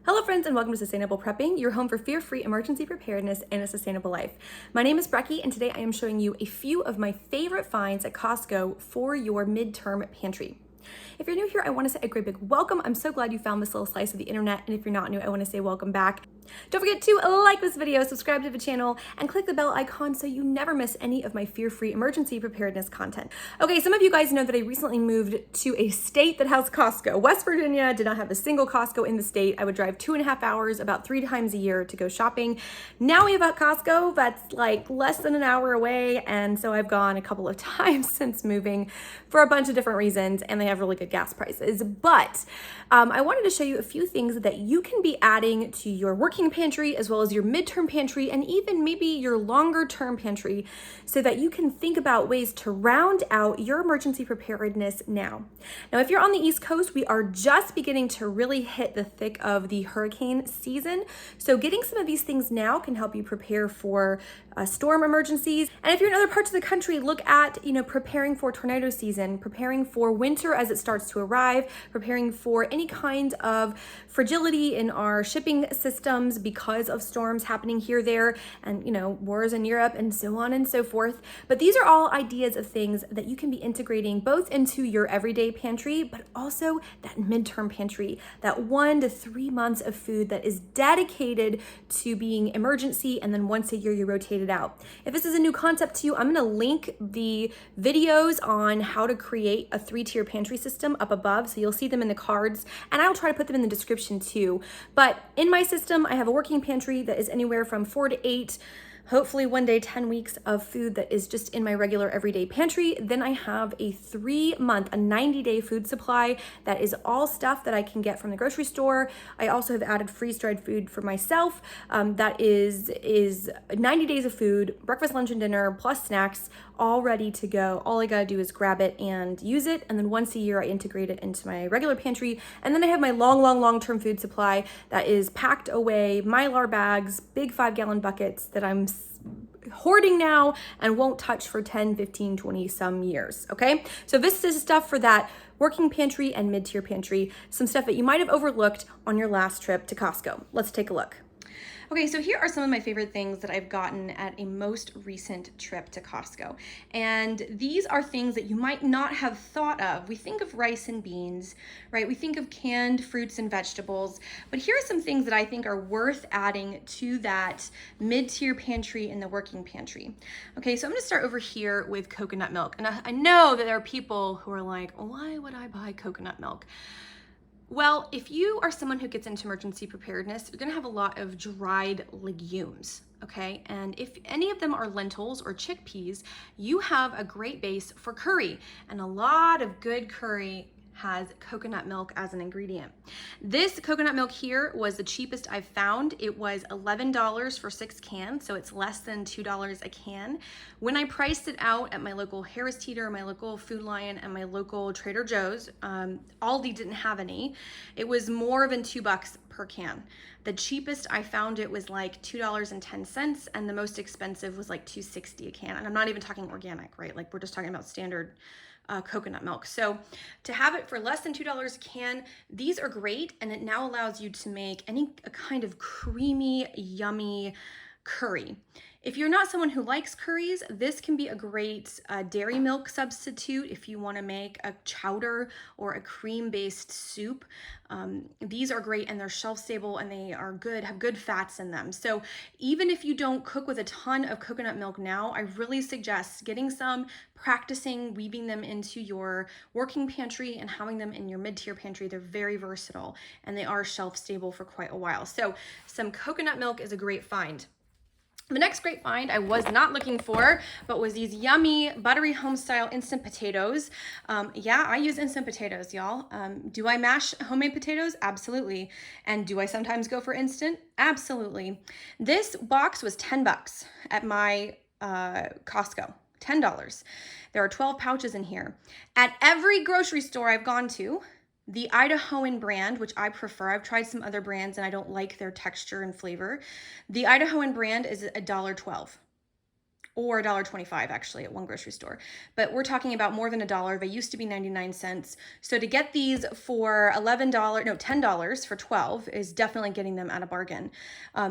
Hello friends and welcome to Sustainable Prepping, your home for fear-free emergency preparedness and a sustainable life. My name is Brecky and today I am showing you a few of my favorite finds at Costco for your midterm pantry. If you're new here, I want to say a great big welcome. I'm so glad you found this little slice of the internet, and if you're not new, I want to say welcome back. Don't forget to like this video, subscribe to the channel, and click the bell icon so you never miss any of my fear-free emergency preparedness content. Okay, some of you guys know that I recently moved to a state that has Costco. West Virginia did not have a single Costco in the state. I would drive 2.5 hours about 3 times a year to go shopping. Now we have a Costco that's like less than an hour away, and so I've gone a couple of times since moving for a bunch of different reasons, and they have really good gas prices. But I wanted to show you a few things that you can be adding to your working pantry as well as your midterm pantry and even maybe your longer term pantry so that you can think about ways to round out your emergency preparedness now. Now, if you're on the East Coast, we are just beginning to really hit the thick of the hurricane season. So getting some of these things now can help you prepare for storm emergencies. And if you're in other parts of the country, look at, preparing for tornado season, preparing for winter as it starts to arrive, preparing for any kind of fragility in our shipping systems because of storms happening here, there, and wars in Europe and so on and so forth. But these are all ideas of things that you can be integrating both into your everyday pantry, but also that midterm pantry, that 1 to 3 months of food that is dedicated to being emergency, and then once a year you rotate it out. If this is a new concept to you, I'm gonna link the videos on how to create a 3-tier pantry system up above, so you'll see them in the cards, and I'll try to put them in the description too. But in my system, I have a working pantry that is anywhere from 4 to 8, hopefully one day 10 weeks of food that is just in my regular everyday pantry. Then I have a 3-month, a 90-day food supply that is all stuff that I can get from the grocery store. I also have added freeze-dried food for myself. That is 90 days of food, breakfast, lunch, and dinner, plus snacks, all ready to go. All I gotta do is grab it and use it, and then once a year I integrate it into my regular pantry. And then I have my long-term food supply that is packed away, Mylar bags, big 5-gallon buckets that I'm hoarding now and won't touch for 10, 15, 20 some years, okay? So this is stuff for that working pantry and mid-tier pantry, some stuff that you might have overlooked on your last trip to Costco. Let's take a look. Okay, so here are some of my favorite things that I've gotten at a most recent trip to Costco. And these are things that you might not have thought of. We think of rice and beans, right? We think of canned fruits and vegetables, but here are some things that I think are worth adding to that mid-tier pantry and the working pantry. Okay, so I'm gonna start over here with coconut milk. And I know that there are people who are like, why would I buy coconut milk? Well, if you are someone who gets into emergency preparedness, you're gonna have a lot of dried legumes, okay? And if any of them are lentils or chickpeas, you have a great base for curry, and a lot of good curry has coconut milk as an ingredient. This coconut milk here was the cheapest I've found. It was $11 for 6 cans, so it's less than $2 a can. When I priced it out at my local Harris Teeter, my local Food Lion, and my local Trader Joe's, Aldi didn't have any. It was more than $2 per can. The cheapest I found it was like $2.10, and the most expensive was like $2.60 a can. And I'm not even talking organic, right? Like we're just talking about standard coconut milk. So to have it for less than $2 a can, these are great, and it now allows you to make any kind of creamy, yummy curry. If you're not someone who likes curries, this can be a great dairy milk substitute if you want to make a chowder or a cream-based soup. These are great, and they're shelf-stable, and they are good, have good fats in them. So even if you don't cook with a ton of coconut milk now, I really suggest getting some, practicing weaving them into your working pantry and having them in your mid-tier pantry. They're very versatile, and they are shelf-stable for quite a while. So some coconut milk is a great find. The next great find I was not looking for, but was these yummy buttery home-style instant potatoes. Yeah, I use instant potatoes, y'all. Do I mash homemade potatoes? Absolutely. And do I sometimes go for instant? Absolutely. This box was $10 at my Costco. $10. There are 12 pouches in here. At every grocery store I've gone to, the Idahoan brand, which I prefer, I've tried some other brands and I don't like their texture and flavor. The Idahoan brand is $1.12. or $1.25 actually at one grocery store. But we're talking about more than $1. They used to be 99 cents. So to get these for $10 for 12 is definitely getting them at a bargain.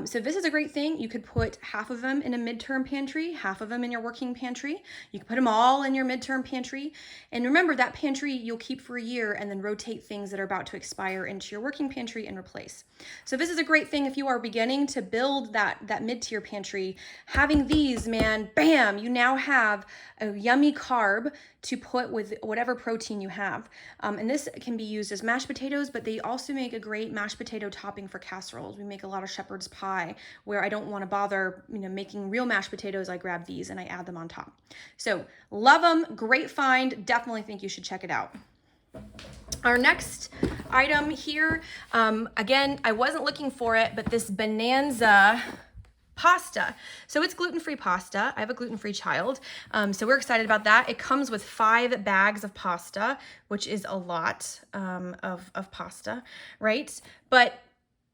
So this is a great thing. You could put half of them in a midterm pantry, half of them in your working pantry. You can put them all in your midterm pantry. And remember, that pantry you'll keep for a year and then rotate things that are about to expire into your working pantry and replace. So this is a great thing if you are beginning to build that mid-tier pantry. Having these, man, bam, you now have a yummy carb to put with whatever protein you have. And this can be used as mashed potatoes, but they also make a great mashed potato topping for casseroles. We make a lot of shepherd's pie where I don't want to bother, making real mashed potatoes. I grab these and I add them on top. So love them, great find. Definitely think you should check it out. Our next item here, again, I wasn't looking for it, but this Bonanza pasta. So it's gluten-free pasta. I have a gluten-free child, so we're excited about that. It comes with 5 bags of pasta, which is a lot of pasta, right? But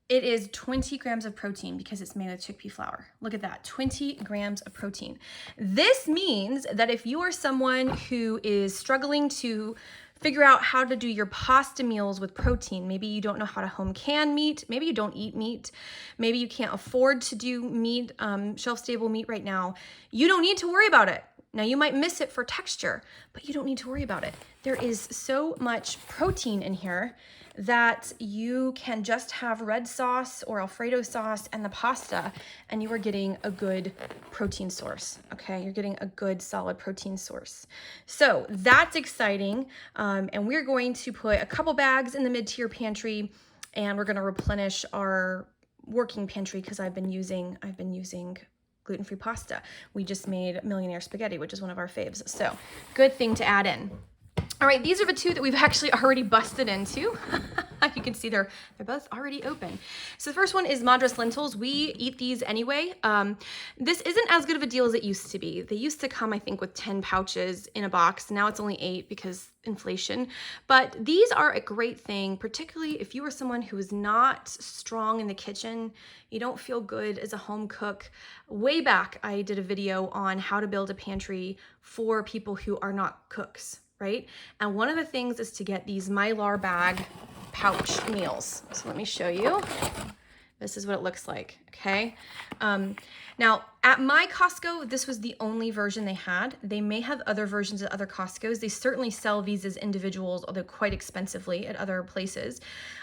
it is 20 grams of protein because it's made with chickpea flour. Look at that, 20 grams of protein. This means that if you are someone who is struggling to figure out how to do your pasta meals with protein. Maybe you don't know how to home can meat. Maybe you don't eat meat. Maybe you can't afford to do meat, shelf-stable meat right now. You don't need to worry about it. Now, you might miss it for texture, but you don't need to worry about it. There is so much protein in here that you can just have red sauce or Alfredo sauce and the pasta, and you are getting a good protein source, okay? You're getting a good, solid protein source. So that's exciting, and we're going to put a couple bags in the mid-tier pantry, and we're gonna replenish our working pantry because I've been using gluten-free pasta. We just made Millionaire Spaghetti, which is one of our faves. So good thing to add in. All right, these are the 2 that we've actually already busted into. You can see they're both already open. So the first one is Madras lentils. We eat these anyway. This isn't as good of a deal as it used to be. They used to come, I think, with 10 pouches in a box. Now it's only 8 because inflation. But these are a great thing, particularly if you are someone who is not strong in the kitchen, you don't feel good as a home cook. Way back, I did a video on how to build a pantry for people who are not cooks, right? And one of the things is to get these Mylar bag pouch meals. So let me show you. This is what it looks like, okay? Now, at my Costco, this was the only version they had. They may have other versions at other Costcos. They certainly sell these as individuals, although quite expensively at other places.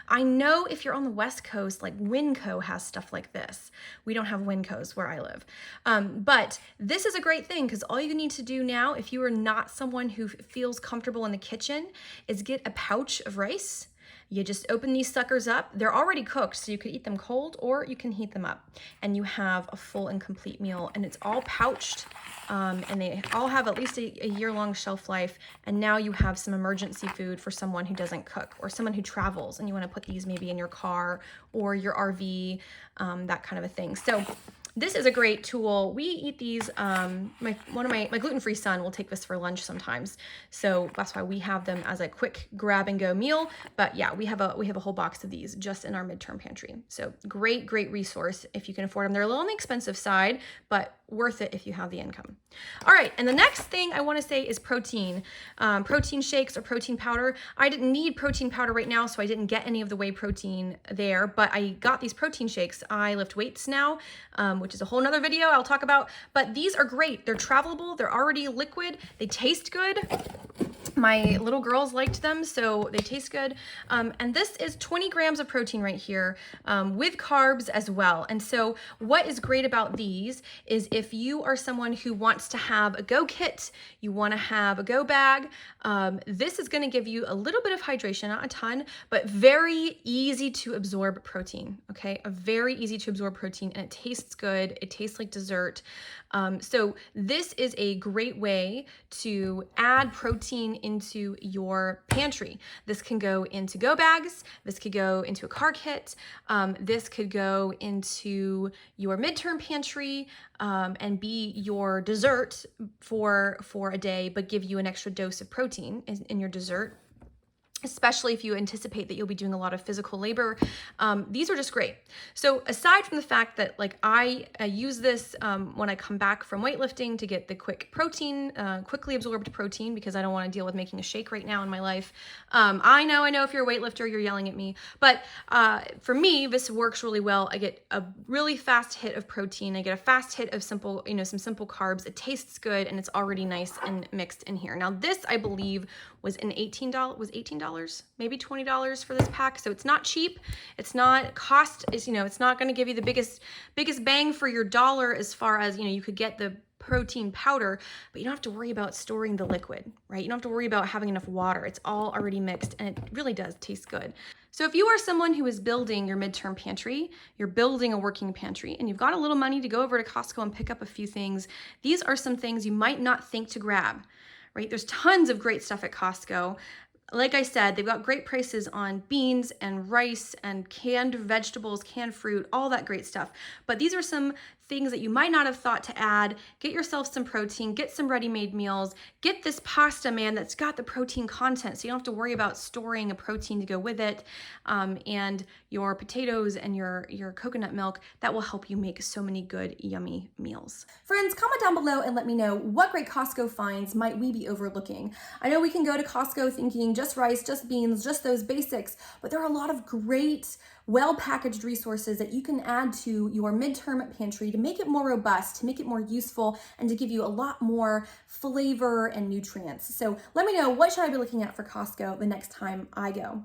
I know if you're on the West Coast, like Winco has stuff like this. We don't have Wincos where I live. But this is a great thing because all you need to do now, if you are not someone who feels comfortable in the kitchen, is get a pouch of rice. You just open these suckers up. They're already cooked, so you could eat them cold or you can heat them up. And you have a full and complete meal. And it's all pouched, and they all have at least a year-long shelf life. And now you have some emergency food for someone who doesn't cook or someone who travels and you want to put these maybe in your car or your RV, that kind of a thing. So this is a great tool. We eat these, my gluten-free son will take this for lunch sometimes. So that's why we have them as a quick grab and go meal. But yeah, we have a whole box of these just in our midterm pantry. So great resource if you can afford them. They're a little on the expensive side, but worth it if you have the income. All right, and the next thing I want to say is protein. Protein shakes or protein powder. I didn't need protein powder right now, so I didn't get any of the whey protein there, but I got these protein shakes. I lift weights now, which is a whole nother video I'll talk about, but these are great. They're travelable, they're already liquid, they taste good. My little girls liked them, so they taste good. And this is 20 grams of protein right here, with carbs as well. And so what is great about these is if you are someone who wants to have a go kit, you want to have a go bag, this is going to give you a little bit of hydration, not a ton, but very easy to absorb protein, okay? A very easy to absorb protein, and it tastes good. It tastes like dessert. So this is a great way to add protein into your pantry. This can go into go bags. This could go into a car kit. This could go into your midterm pantry, and be your dessert for a day, but give you an extra dose of protein in your dessert. especially if you anticipate that you'll be doing a lot of physical labor. These are just great. So aside from the fact that like I use this when I come back from weightlifting to get the quick protein, quickly absorbed protein, because I don't want to deal with making a shake right now in my life. I know if you're a weightlifter, you're yelling at me, but for me, this works really well. I get a really fast hit of protein. I get a fast hit of simple, some simple carbs. It tastes good and it's already nice and mixed in here. Now this, I believe, was $18, maybe $20 for this pack. So it's not cheap. It's not it's not going to give you the biggest bang for your dollar as far as, you could get the protein powder, but you don't have to worry about storing the liquid, right? You don't have to worry about having enough water. It's all already mixed and it really does taste good. So if you are someone who is building your midterm pantry, you're building a working pantry, and you've got a little money to go over to Costco and pick up a few things, these are some things you might not think to grab. Right? There's tons of great stuff at Costco. Like I said, they've got great prices on beans and rice and canned vegetables, canned fruit, all that great stuff. But these are some things that you might not have thought to add. Get yourself some protein, get some ready-made meals, get this pasta, man, that's got the protein content, so you don't have to worry about storing a protein to go with it, and your potatoes and your coconut milk. That will help you make so many good, yummy meals. Friends, comment down below and let me know what great Costco finds might we be overlooking. I know we can go to Costco thinking just rice, just beans, just those basics, but there are a lot of great, well-packaged resources that you can add to your midterm pantry to make it more robust, to make it more useful, and to give you a lot more flavor and nutrients. So let me know, what should I be looking at for Costco the next time I go?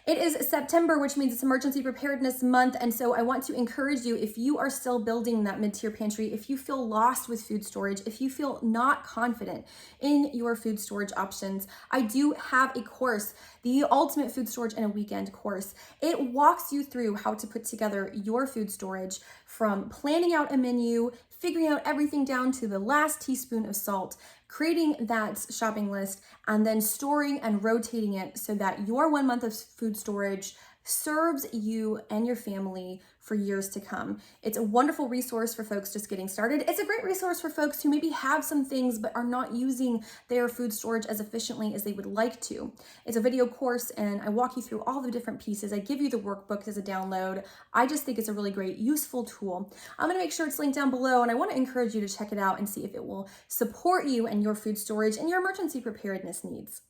It is September, which means it's Emergency Preparedness Month, and so I want to encourage you, if you are still building that mid-tier pantry, if you feel lost with food storage, if you feel not confident in your food storage options, I do have a course, the Ultimate Food Storage in a Weekend course. It walks you through how to put together your food storage, from planning out a menu, figuring out everything down to the last teaspoon of salt, creating that shopping list, and then storing and rotating it so that your 1 month of food storage serves you and your family for years to come. It's a wonderful resource for folks just getting started. It's a great resource for folks who maybe have some things but are not using their food storage as efficiently as they would like to. It's a video course and I walk you through all the different pieces. I give you the workbooks as a download. I just think it's a really great, useful tool. I'm gonna make sure it's linked down below, and I wanna encourage you to check it out and see if it will support you and your food storage and your emergency preparedness needs.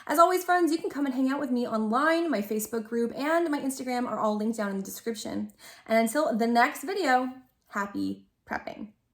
As always, friends, you can come and hang out with me online. My Facebook group and my Instagram are all linked down in the description. And until the next video, happy prepping.